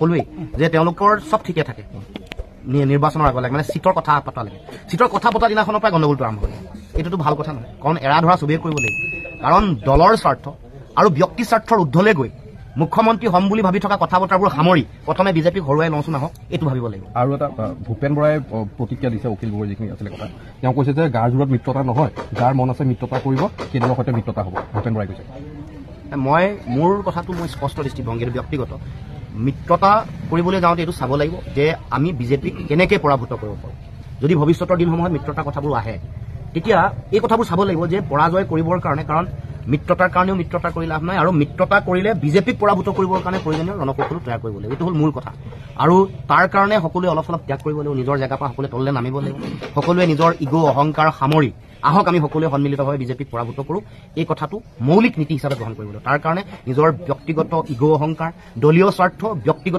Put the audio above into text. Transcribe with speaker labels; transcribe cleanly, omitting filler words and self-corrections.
Speaker 1: কলোৱেই যে তেওঁলোকৰ সব ঠিকে থাকে নিৰ্বাচনৰ আগলৈকে মানে সিটৰ কথা পতা লাগে সিটৰ কথা পতা দিনাখনৰ পৰা গণ্ডগোলটো আৰম্ভ হয় এইটোতো ভাল কথা নহয় কাৰণ এৰা ধৰা চবেই কৰিব লাগিব কাৰণ দলৰ স্বাৰ্থ আৰু ব্যক্তি স্বাৰ্থৰ ঊৰ্ধলৈ গৈ মুখ্যমন্ত্ৰী হম বুলি ভাবি থকা কথা বতৰাবোৰ সামৰি প্ৰথমে বিজেপিক হৰুৱাই লওঁচোন আহক এইটো ভাবিব লাগিব
Speaker 2: আৰু এটা ভূপেন বৰাই প্ৰতিক্ৰিয়া দিছে অখিল গগৈ যিখিনি আছিলে কথা তেওঁ কৈছে যে গাৰ জোৰত মিত্ৰতা নহয় যাৰ মন আছে মিত্ৰতা কৰিব কেন্দ্ৰৰ সৈতে মিত্ৰতা হ'ব ভূপেন বৰাই কৈছে
Speaker 1: মোৰ কথাটো মই স্পষ্ট দৃষ্টিভংগী ব্যক্তিগত মিত্ৰতা কৰিবলৈ যাওঁতে এইটো চাব লাগিব যে আমি বিজেপিক কেনেকৈ পৰাভূত কৰিব পাৰোঁ যদি ভৱিষ্যতৰ দিনসমূহত মিত্ৰতাৰ কথাবোৰ আহে তেতিয়া এই কথাবোৰ চাব লাগিব যে পৰাজয় কৰিবৰ কাৰণে কাৰণ মিত্ৰতাৰ কাৰণেও মিত্ৰতা কৰি লাভ নাই আৰু মিত্ৰতা কৰিলে বিজেপিক পৰাভূত কৰিবৰ কাৰণে প্ৰয়োজনীয় ৰণকৌশলো তৈয়াৰ কৰিব লাগিব এইটো হ'ল মূল কথা আৰু তাৰ কাৰণে সকলোৱে অলপ অলপ ত্যাগ কৰিব লাগিব নিজৰ জেগাৰ পৰা সকলোৱে তললৈ নামিব লাগিব সকলোৱে নিজৰ ইগ' অহংকাৰ সামৰি আহক আমি সকলোৱে সন্মিলিতভাৱে বিজেপিক পৰাভূত কৰোঁ এই কথাটো মৌলিক নীতি হিচাপে গ্ৰহণ কৰিব লাগিব তাৰ কাৰণে নিজৰ ব্যক্তিগত ইগ' অহংকাৰ দলীয় স্বাৰ্থ ব্যক্তিগত